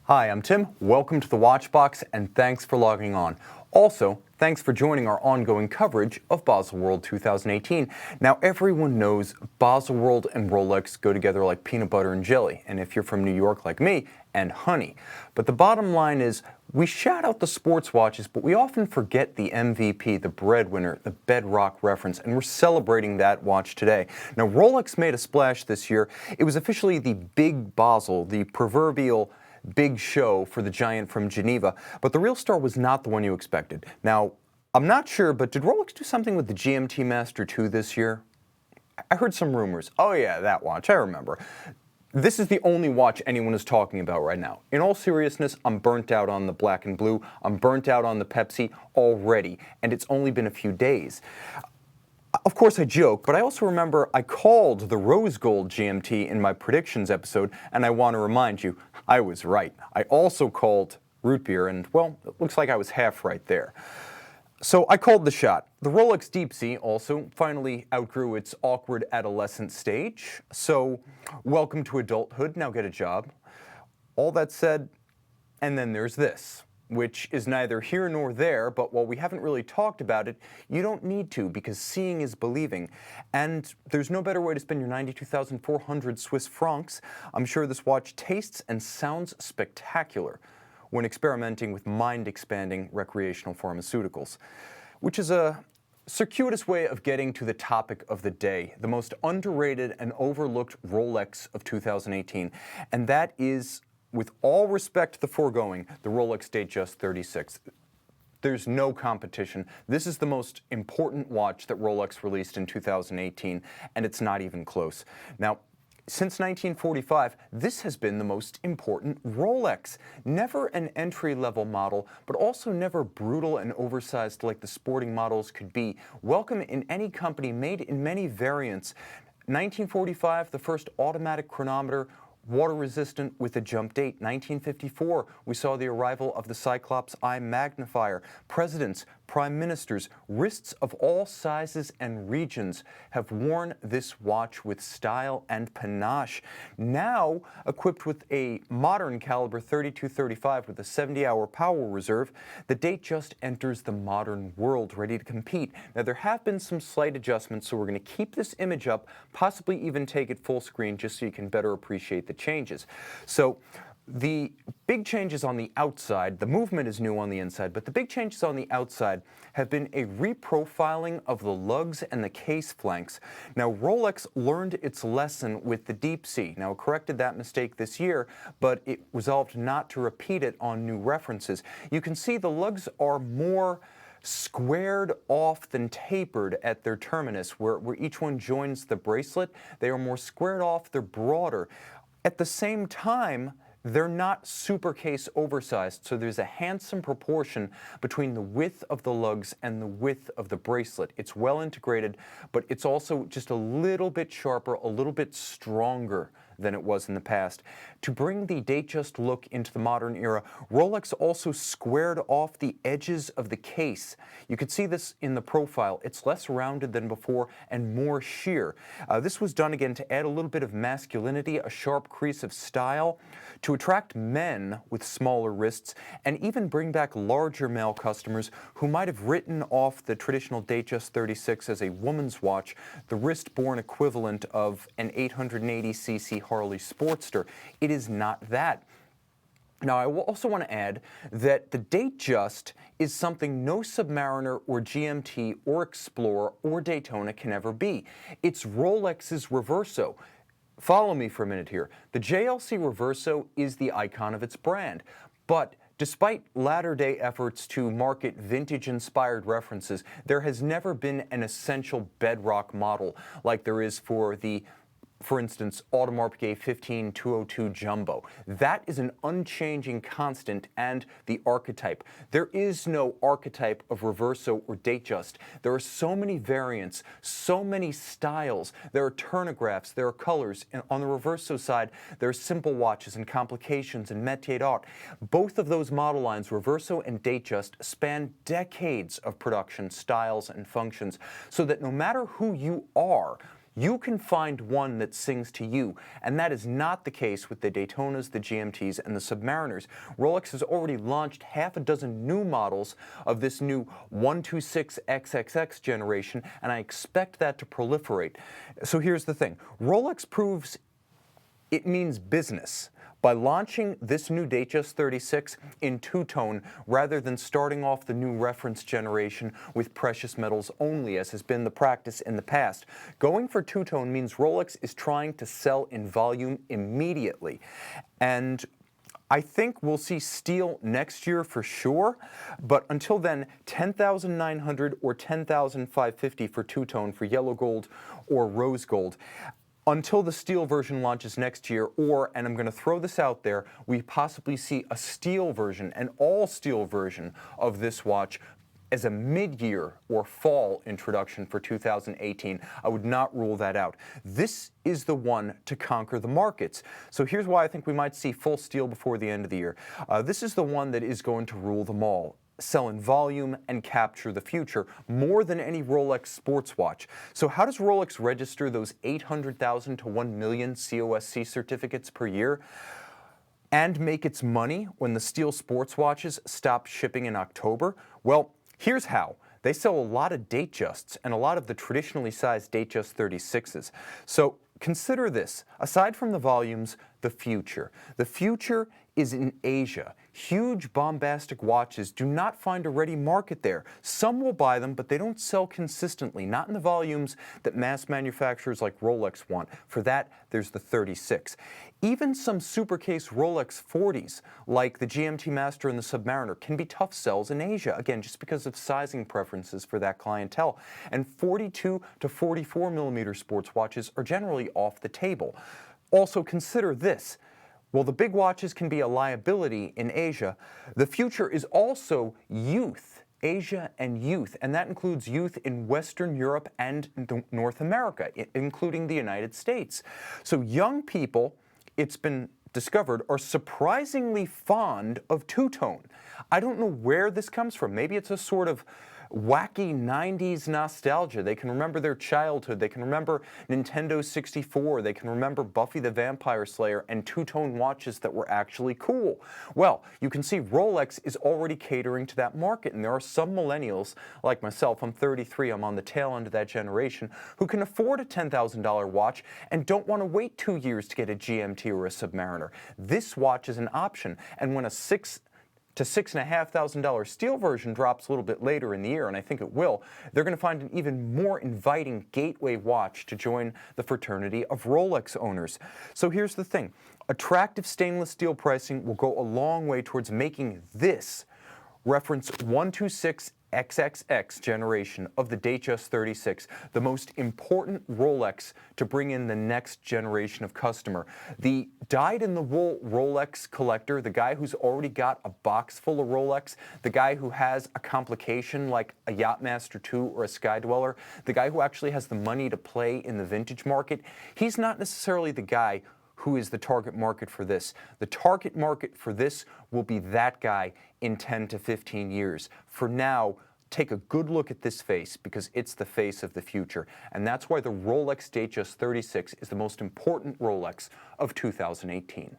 Hi, I'm Tim. Welcome to the Watchbox, and thanks for logging on. Also, thanks for joining our ongoing coverage of Baselworld 2018. Now, everyone knows Baselworld and Rolex go together like peanut butter and jelly, and if you're from New York like me, and honey. But the bottom line is, we shout out the sports watches, but we often forget the MVP, the breadwinner, the bedrock reference, and we're celebrating that watch today. Now, Rolex made a splash this year. It was officially the Big Basel, the proverbial big show for the giant from Geneva, but the real star was not the one you expected. Now, I'm not sure, but did Rolex do something with the GMT-Master II this year? I heard some rumors. Oh yeah, that watch, I remember. This is the only watch anyone is talking about right now. In all seriousness, I'm burnt out on the black and blue. I'm burnt out on the Pepsi already, and it's only been a few days. Of course I joke, but I also remember I called the rose gold GMT in my predictions episode, and I want to remind you, I was right. I also called root beer, and well, it looks like I was half right there. So I called the shot. The Rolex Deepsea also finally outgrew its awkward adolescent stage, so welcome to adulthood, now get a job. All that said, and then there's this, which is neither here nor there, but while we haven't really talked about it, you don't need to, because seeing is believing. And there's no better way to spend your 92,400 Swiss francs. I'm sure this watch tastes and sounds spectacular when experimenting with mind-expanding recreational pharmaceuticals, which is a circuitous way of getting to the topic of the day, the most underrated and overlooked Rolex of 2018, and that is, with all respect to the foregoing, the Rolex Datejust 36. There's no competition. This is the most important watch that Rolex released in 2018, and it's not even close. Now, since 1945, this has been the most important Rolex. Never an entry-level model, but also never brutal and oversized like the sporting models could be. Welcome in any company, made in many variants. 1945, the first automatic chronometer, water-resistant with a jump date. 1954, we saw the arrival of the Cyclops Eye magnifier. Presidents, prime ministers, wrists of all sizes and regions have worn this watch with style and panache. Now, equipped with a modern caliber 3235 with a 70-hour power reserve, the Datejust enters the modern world, ready to compete. Now, there have been some slight adjustments, so we're going to keep this image up, possibly even take it full screen just so you can better appreciate the changes. So, the big changes on the outside, the movement is new on the inside, but the big changes on the outside have been a reprofiling of the lugs and the case flanks. Now, Rolex learned its lesson with the Deepsea. Now, it corrected that mistake this year, but it resolved not to repeat it on new references. You can see the lugs are more squared off than tapered at their terminus, where each one joins the bracelet. They are more squared off, they're broader. At the same time, they're not super case oversized, so there's a handsome proportion between the width of the lugs and the width of the bracelet. It's well integrated, but it's also just a little bit sharper, a little bit stronger than it was in the past. To bring the Datejust look into the modern era, Rolex also squared off the edges of the case. You can see this in the profile. It's less rounded than before and more sheer. This was done again to add a little bit of masculinity, a sharp crease of style, to attract men with smaller wrists, and even bring back larger male customers who might have written off the traditional Datejust 36 as a woman's watch, the wrist-borne equivalent of an 880cc Harley Sportster. It is not that. Now, I will also want to add that the Datejust is something no Submariner or GMT or Explorer or Daytona can ever be. It's Rolex's Reverso. Follow me for a minute here. The JLC Reverso is the icon of its brand, but despite latter-day efforts to market vintage-inspired references, there has never been an essential bedrock model like there is for instance, Audemars Piguet 15202 Jumbo. That is an unchanging constant and the archetype. There is no archetype of Reverso or Datejust. There are so many variants, so many styles. There are turnographs, there are colors. And on the Reverso side, there are simple watches and complications and métier d'art. Both of those model lines, Reverso and Datejust, span decades of production, styles, and functions, so that no matter who you are, you can find one that sings to you. And that is not the case with the Daytonas, the GMTs, and the Submariners. Rolex has already launched half a dozen new models of this new 126XXX generation, and I expect that to proliferate. So here's the thing. Rolex proves it means business by launching this new Datejust 36 in two-tone rather than starting off the new reference generation with precious metals only, as has been the practice in the past. Going for two-tone means Rolex is trying to sell in volume immediately. And I think we'll see steel next year for sure, but until then, 10,900 or 10,550 for two-tone for yellow gold or rose gold. Until the steel version launches next year, or, and I'm going to throw this out there, we possibly see a steel version, an all-steel version of this watch as a mid-year or fall introduction for 2018. I would not rule that out. This is the one to conquer the markets. So here's why I think we might see full steel before the end of the year. This is the one that is going to rule them all. Sell in volume and capture the future more than any Rolex sports watch. So how does Rolex register those 800,000 to 1 million COSC certificates per year and make its money when the steel sports watches stop shipping in October? Well, here's how. They sell a lot of Datejusts and a lot of the traditionally sized Datejust 36s. So consider this. Aside from the volumes, the future. The future is in Asia. Huge bombastic watches do not find a ready market there. Some will buy them, but they don't sell consistently, not in the volumes that mass manufacturers like Rolex want. For that, there's the 36. Even some supercase Rolex 40s, like the GMT-Master and the Submariner, can be tough sells in Asia, again, just because of sizing preferences for that clientele. And 42 to 44 millimeter sports watches are generally off the table. Also consider this. While the big watches can be a liability in Asia, the future is also youth, Asia and youth, and that includes youth in Western Europe and North America, including the United States. So young people, it's been discovered, are surprisingly fond of two-tone. I don't know where this comes from. Maybe it's a sort of wacky 90s nostalgia. They can remember their childhood. They can remember Nintendo 64. They can remember Buffy the Vampire Slayer and two-tone watches that were actually cool. Well, you can see Rolex is already catering to that market, and there are some millennials, like myself, I'm 33, I'm on the tail end of that generation, who can afford a $10,000 watch and don't want to wait 2 years to get a GMT or a Submariner. This watch is an option, and when a $6,000 to $6,500 steel version drops a little bit later in the year, and I think it will, they're going to find an even more inviting gateway watch to join the fraternity of Rolex owners. So here's the thing. Attractive stainless steel pricing will go a long way towards making this reference 126XXX generation of the Datejust 36 the most important Rolex to bring in the next generation of customer. The dyed-in-the-wool Rolex collector, the guy who's already got a box full of Rolex, the guy who has a complication like a Yachtmaster II or a Sky Dweller, the guy who actually has the money to play in the vintage market, he's not necessarily the guy who is the target market for this. The target market for this will be that guy in 10 to 15 years. For now, take a good look at this face because it's the face of the future. And that's why the Rolex Datejust 36 is the most important Rolex of 2018.